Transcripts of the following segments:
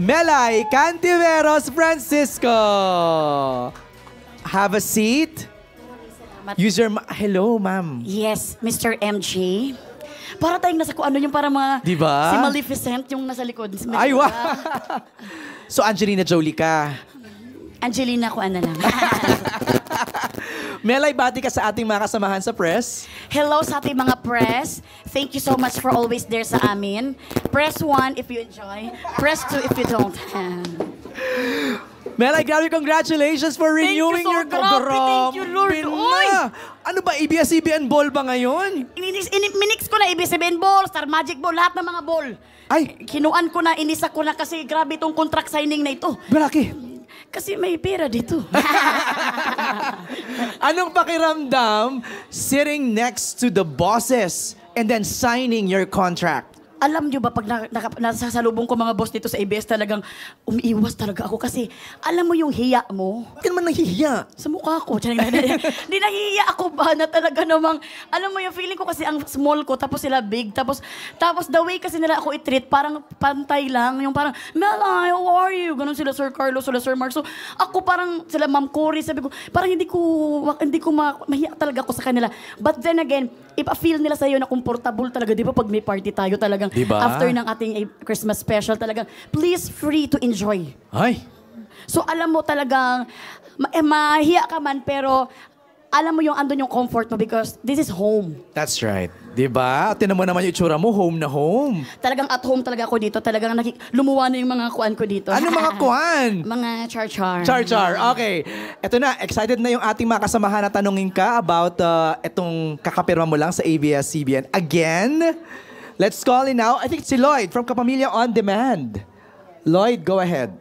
Melay Cantiveros Francisco. Have a seat. Use your... Hello, ma'am. Yes, Mr. MJ. Para tayong nasa kung ano yung para mga... Diba? Si Maleficent yung nasa likod. Si Ay, wow. So, Angelina Jolie ka. Angelina ko ano lang. Melay, bati ka sa ating mga kasamahan sa press. Hello sa ating mga press. Thank you so much for always there sa amin. Press 1 if you enjoy. Press 2 if you don't. Melay, grabe, congratulations for renewing your... Thank you, Lord. Oy! Ano ba, ABS-CBN Ball ba ngayon? Minix ko na ABS-CBN Ball, Star Magic Ball, lahat ng mga ball. Ay! Kinuan ko na, inisa ko na kasi grabe itong contract signing na ito. Malaki. Kasi may pera dito. Anong pakiramdam sitting next to the bosses and then signing your contract? Alam nyo ba, pag nasasalubong ko mga boss dito sa ABS, talagang umiiwas talaga ako kasi alam mo yung hiya mo? Bakit naman nahihiya? Sa mukha ko. Hindi nahihiya ako ba na talaga namang, alam mo yung feeling ko kasi ang small ko, tapos sila big, tapos the way kasi nila ako i-treat, parang pantay lang, yung parang, Melay, how are you? Ganun sila Sir Carlos, sila Sir Mark. So ako parang, sila Ma'am Cory, sabi ko, parang hindi ko mahiya talaga ako sa kanila. But then again, if feel nila sa'yo na comfortable talaga, di ba pag may party tayo talagang, diba? After ng ating Christmas special, talagang, please free to enjoy. Ay! So alam mo talagang, mahiya ka man, pero alam mo yung andun yung comfort mo because this is home. That's right. Diba? Tinan mo naman yung itsura mo, home na home. Talagang at home talaga ako dito. Talagang lumuwa na yung mga kuan ko dito. Ano mga kuan? Mga char-char. Char-char. Okay. Eto na, excited na yung ating mga kasamahan na tanungin ka about itong kakapirma mo lang sa ABS-CBN. Again, let's call in now. I think it's si Lloyd from Kapamilya On Demand. Lloyd, go ahead.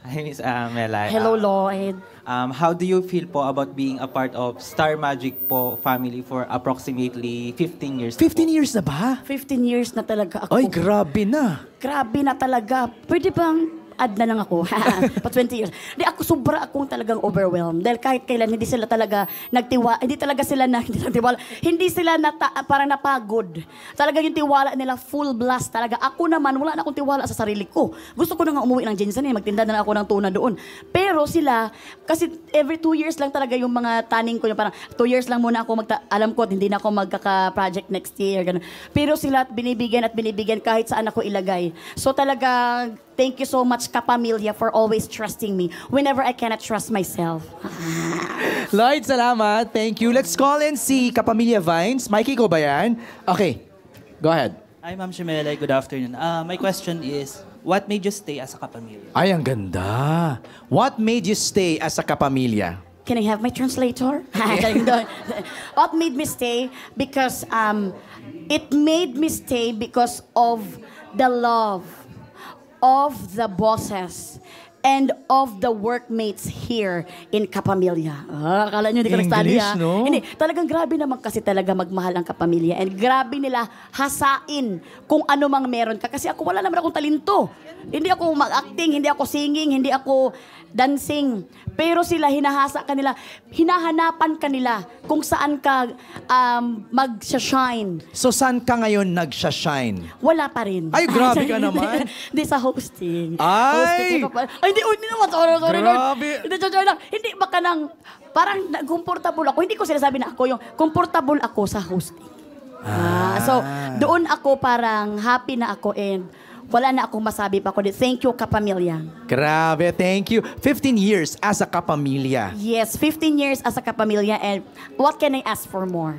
Hi, Miss Melay. Hello, Lloyd. How do you feel po about being a part of Star Magic po family for approximately 15 years 15 years na ba? 15 years na talaga ako. Ay, grabe na. Grabe na talaga. Pwede bang add na lang ako? Pa 20 years. Di ako, sobra akong talagang overwhelmed. Dahil kahit kailan, hindi sila talaga hindi talaga sila nagtiwala. Hindi sila parang napagod. Talaga yung tiwala nila full blast talaga. Ako naman, wala na akong tiwala sa sarili ko. Gusto ko na nga umuwi ng Jensen magtinda na ako ng tuna doon. Pero sila, kasi every 2 years lang talaga yung mga taning ko, yung parang 2 years lang muna ako alam ko, hindi na ako magkaka-project next year. Ganun. Pero sila binibigyan at binibigyan kahit saan ako ilagay. So talaga, thank you so much, Kapamilya, for always trusting me whenever I cannot trust myself. Lloyd, salamat. Thank you. Let's call in si Kapamilya Vines. Mikey, ko ba yan? Okay. Go ahead. Hi, Ma'am Shemelay. Good afternoon. My question is, what made you stay as a Kapamilya? Ay, ang ganda. What made you stay as a Kapamilya? Can I have my translator? What made me stay? Because it made me stay because of the love of the bosses and of the workmates here in Kapamilya. Akala nyo hindi ka nag-study, ha? No? Hindi, talagang grabe naman kasi talaga magmahal ang Kapamilya and grabe nila hasain kung ano mang meron ka. Kasi ako wala naman akong talento. Hindi ako mag-acting, hindi ako singing, hindi ako dancing. Pero sila, hinahasa kanila, hinahanapan kanila kung saan ka mag-shine. So, saan ka ngayon nag-shine? Wala pa rin. Ay, grabe ka naman. Hindi sa hosting. Ay! Ay, hindi naman. Sorry, Grabe. Hindi, lang. Hindi, baka nang, parang comfortable ako. Hindi ko sinasabi na ako yung comfortable ako sa hosting. So, doon ako parang happy na ako and wala na akong masabi pa kundi thank you, Kapamilya. Grabe, thank you. 15 years as a Kapamilya. Yes, 15 years as a Kapamilya and what can I ask for more?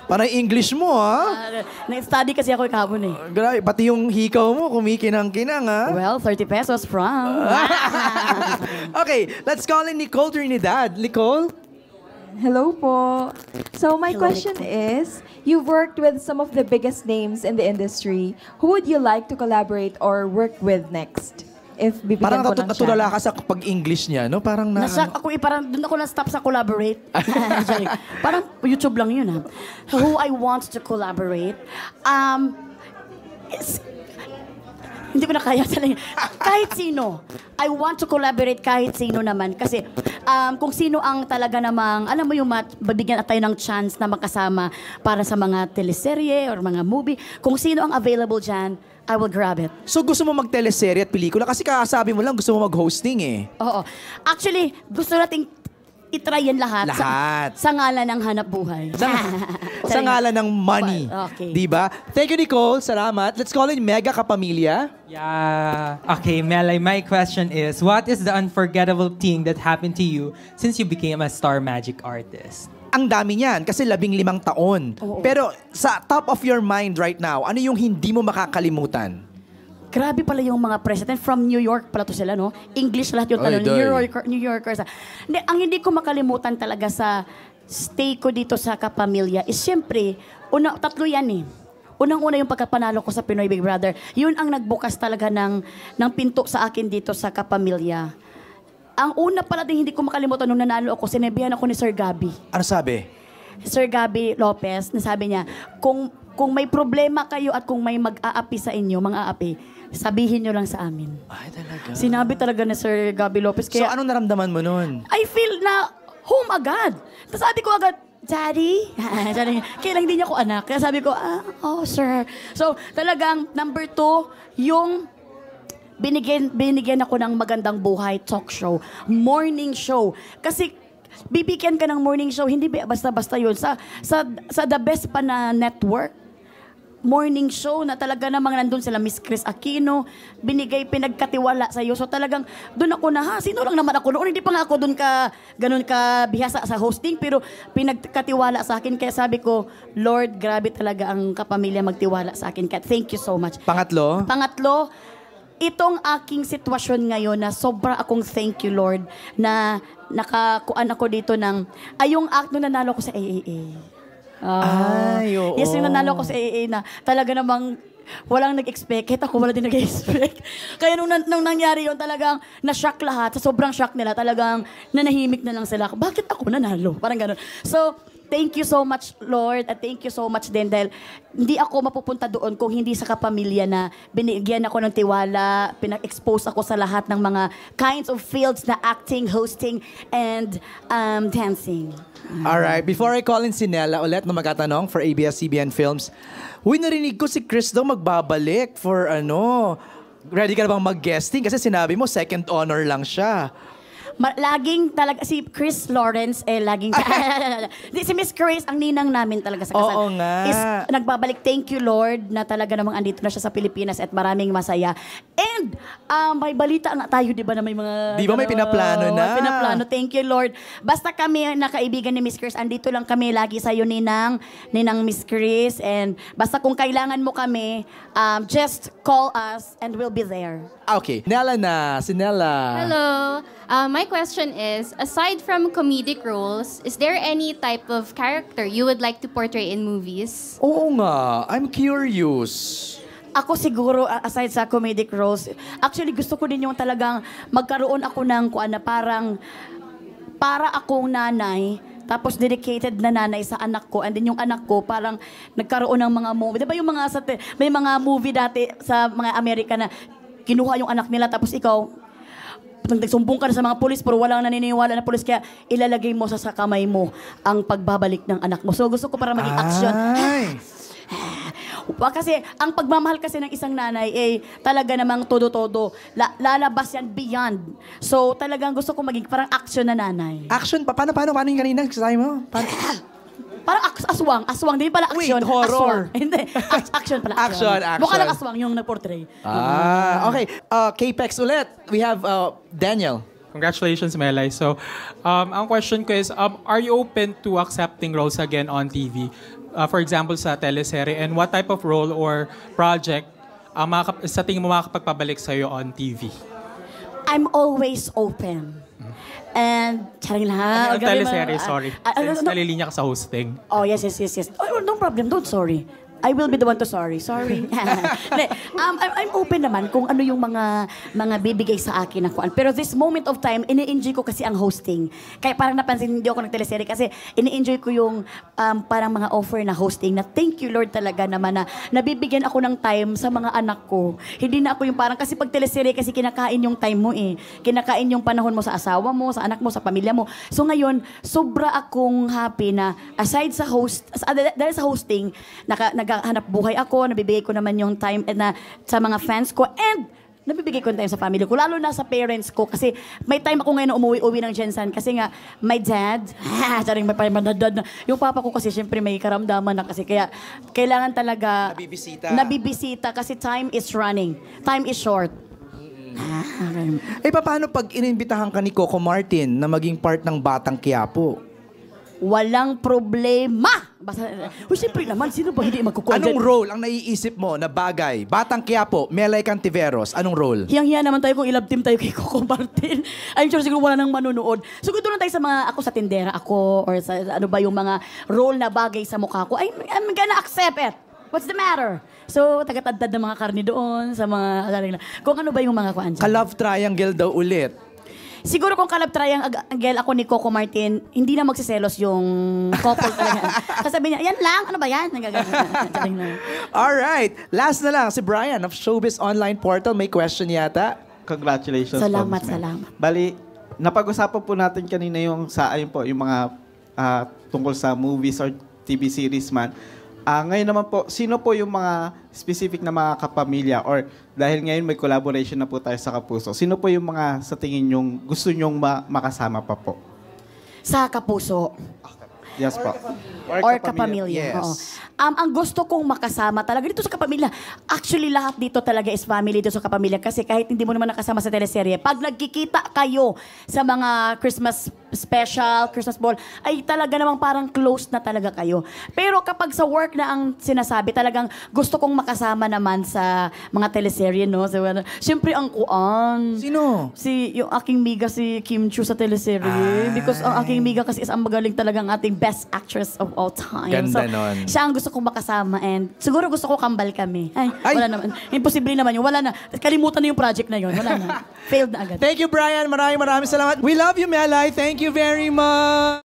Parang English mo, ha? Nag-study kasi ako kahapon eh. Grabe, pati yung hikaw mo, kumikinang-kinang, ha? Well, 30 pesos from... Okay, let's call in Nicole Trinidad. Nicole? Hello po. So my question is, you've worked with some of the biggest names in the industry. Who would you like to collaborate or work with next? If bibigyan Parang ko ng natulala chance. ka sa pag-English niya, no? Parang na... Nasyak ako parang doon ako na-stop sa collaborate. Parang YouTube lang yun, ha? Who I want to collaborate. Hindi ko na kaya talaga. Kahit sino. I want to collaborate kahit sino naman. Kasi kung sino ang talaga namang, alam mo yung babigyan tayo ng chance na makasama para sa mga teleserye or mga movie. Kung sino ang available dyan, I will grab it. So gusto mo mag-teleserye at pelikula? Kasi kakasabi mo lang gusto mo mag-hosting eh. Oo. Actually, gusto nating itry yan lahat. Lahat. Sa ngalan ng hanap buhay. Sa ngalan ng money. Okay. Diba? Thank you, Nicole. Salamat. Let's call in Mega Kapamilya. Yeah. Okay, Melay, my question is, what is the unforgettable thing that happened to you since you became a Star Magic artist? Ang dami niyan kasi 15 taon. Oo. Pero sa top of your mind right now, ano yung hindi mo makakalimutan? Grabe pala yung mga president. From New York pala to sila, no? English lahat yung Ay, New Yorkers. Hindi, ang hindi ko makalimutan talaga sa stay ko dito sa Kapamilya is syempre, tatlo yan eh. Unang-una yung pagkapanalo ko sa Pinoy Big Brother. Yun ang nagbukas talaga ng pinto sa akin dito sa Kapamilya. Ang una pala din hindi ko makalimutan nung nanalo ako, sinabihan ako ni Sir Gabby. Ano sabi? Sir Gabby Lopez, nasabi niya, kung may problema kayo at kung may mag-aapi sa inyo, mga aapi, sabihin nyo lang sa amin. Ay, talaga. Sinabi talaga ni Sir Gabby Lopez. So, anong naramdaman mo nun? I feel na home agad. Tapos sabi ko agad, Daddy? Kailan hindi niya ko anak. Kaya sabi ko, oh, sir. So, talagang number 2, yung binigyan ako ng magandang buhay talk show, morning show. Kasi bibigyan ka ng morning show, hindi basta-basta yun. Sa the best pa na network, morning show na talaga namang nandun sila, Miss Chris Aquino, pinagkatiwala sa iyo. So talagang doon ako na, sino lang naman ako noon? Hindi pa nga ako doon ganun ka bihasa sa hosting, pero pinagkatiwala sa akin. Kaya sabi ko, Lord, grabe talaga ang Kapamilya magtiwala sa akin. Kaya thank you so much. Pangatlo? Pangatlo, itong aking sitwasyon ngayon na sobra akong thank you, Lord, na nakakuan ako dito ng, yung act nung nanalo ko sa AAA. Ay, oo. Yes, yung nanalo ko sa AAA na talaga namang walang nag-expect. Kahit ako wala din nag-expect. Kaya nung nangyari yun, talagang na-shock lahat. Sa sobrang shock nila, talagang nanahimik na lang sila. Bakit ako nanalo? Parang gano'n. So, thank you so much, Lord. At thank you so much din dahil hindi ako mapupunta doon kung hindi sa Kapamilya na binigyan ako ng tiwala, pinag-expose ako sa lahat ng mga kinds of fields na acting, hosting, and dancing. Alright, before I call in si Nella ulit na magtatanong for ABS-CBN Films, narinig ko si Chris daw magbabalik for ready ka na bang mag-guesting? Kasi sinabi mo, second honor lang siya. Laging talaga, si Chris Lawrence, laging, si Miss Chris, ang ninang namin talaga sa kasal. Oo nga. Is nagbabalik, thank you Lord, na talaga namang andito na siya sa Pilipinas at maraming masaya. And, may balita nga tayo, di ba, na may mga... Di ba may pinaplano na? Pinaplano, thank you Lord. Basta kami, nakaibigan ni Miss Chris, andito lang kami lagi sa'yo, ninang Miss Chris. And basta kung kailangan mo kami, just call us and we'll be there. Okay, Nella na. Si Nella. Hello. My question is, aside from comedic roles, is there any type of character you would like to portray in movies? Oo nga, I'm curious. Ako siguro, aside sa comedic roles, actually gusto ko din yung talagang magkaroon ako ng para akong nanay, tapos dedicated na nanay sa anak ko, and then yung anak ko parang nagkaroon ng mga movie. Di ba yung may mga movie dati sa mga Amerika na kinuha yung anak nila, tapos ikaw, nagsumbong ka na sa mga pulis pero walang naniniwala na pulis, kaya ilalagay mo sa kamay mo ang pagbabalik ng anak mo. So gusto ko para maging action. Kasi ang pagmamahal kasi ng isang nanay talaga namang todo-todo. Lalabas yan beyond. So talagang gusto ko maging parang action na nanay. Action pa? Paano yung kanina? Sabi mo? Parang aswang. Hindi pala action. Wait, horror. Aswang. Hindi. Action pala. Action. Mukha lang aswang yung nag-portray. Okay. K-Pex ulit. We have Daniel. Congratulations, Melay. So, ang question ko is, are you open to accepting roles again on TV? For example, sa teleserye. And what type of role or project sa tingin mo makakapagpabalik sa'yo on TV? I'm always open. And, charing lang. Ang teleserye, sorry. Since nalilinya ka sa hosting. Oh, yes. Oh, no problem. Don't sorry. I will be the one to sorry. Sorry. Hindi, I'm open naman kung ano yung mga bibigay sa akin na kuan. Pero this moment of time, ini-enjoy ko kasi ang hosting. Kaya parang napansin, hindi ako nag-teleserye kasi ini-enjoy ko yung parang mga offer na hosting na thank you Lord talaga naman na nabibigyan ako ng time sa mga anak ko. Hindi na ako yung parang, kasi pag teleserye kasi kinakain yung time mo eh. Kinakain yung panahon mo sa asawa mo, sa anak mo, sa pamilya mo. So ngayon, sobra akong happy na aside sa dahil sa hosting, naghahanap buhay ako, nabibigay ko naman yung time na sa mga fans ko, and nabibigay ko yung time sa family ko, lalo na sa parents ko, kasi may time ako ngayon na umuwi-uwi ng Jensen, kasi nga, my dad, yung papa ko kasi syempre may karamdaman na kasi, kaya kailangan talaga nabibisita kasi time is running, time is short. Paano pag inimbitahan ka ni Coco Martin na maging part ng Batang Quiapo? Walang problema. Basta, siyempre naman, sino ba hindi magkukuha Anong role ang naiisip mo na bagay? Batang Quiapo, Melay Cantiveros, anong role? Hiyang-hiya naman tayo kung ilab team tayo kay Coco Martin. I'm sure siguro wala nang manunood. So kung doon tayo sa ako sa tindera ako, or sa ano ba yung mga role na bagay sa mukha ko, I'm gonna accept it. What's the matter? So, tagatadtad ng mga karni doon, sa mga, kung ano ba yung mga kuan. Ka-love triangle daw ulit. Siguro kung kalab triangle ako ni Coco Martin, hindi na magsiselos yung couple talaga. Sasabihin niya, yan lang, ano ba yan? Alright, last na lang, si Brian of Showbiz Online Portal, may question yata. Congratulations. Salamat, po, salamat. Bali, napag-usapan po natin kanina yung ayun po, yung mga tungkol sa movies or TV series man. Ngayon naman po, sino po yung mga specific na mga kapamilya or dahil ngayon may collaboration na po tayo sa Kapuso, sino po yung mga sa tingin yung gusto nyong makasama pa po? Sa Kapuso. Yes po. Or kapamilya. Yes. Oo. Ang gusto kong makasama talaga dito sa kapamilya, actually lahat dito talaga is family dito sa kapamilya kasi kahit hindi mo naman nakasama sa teleserye, pag nagkikita kayo sa mga Christmas special, Christmas ball, ay talaga namang parang close na talaga kayo. Pero kapag sa work na ang sinasabi, talagang gusto kong makasama naman sa mga teleserye, no? So, siyempre ang kuan. Sino? Yung aking miga, si Kim Chu sa teleserye. Because ang aking miga kasi is ang magaling talagang ating best actress of all time. Ganda nun. Siya ang gusto kong makasama and siguro gusto ko kambal kami. Ay, wala naman. Imposible naman yun. Wala na. Kalimutan na yung project na yun. Wala na. Failed na agad. Thank you, Brian. Maraming salamat. We love you, Melay. Thank you very much.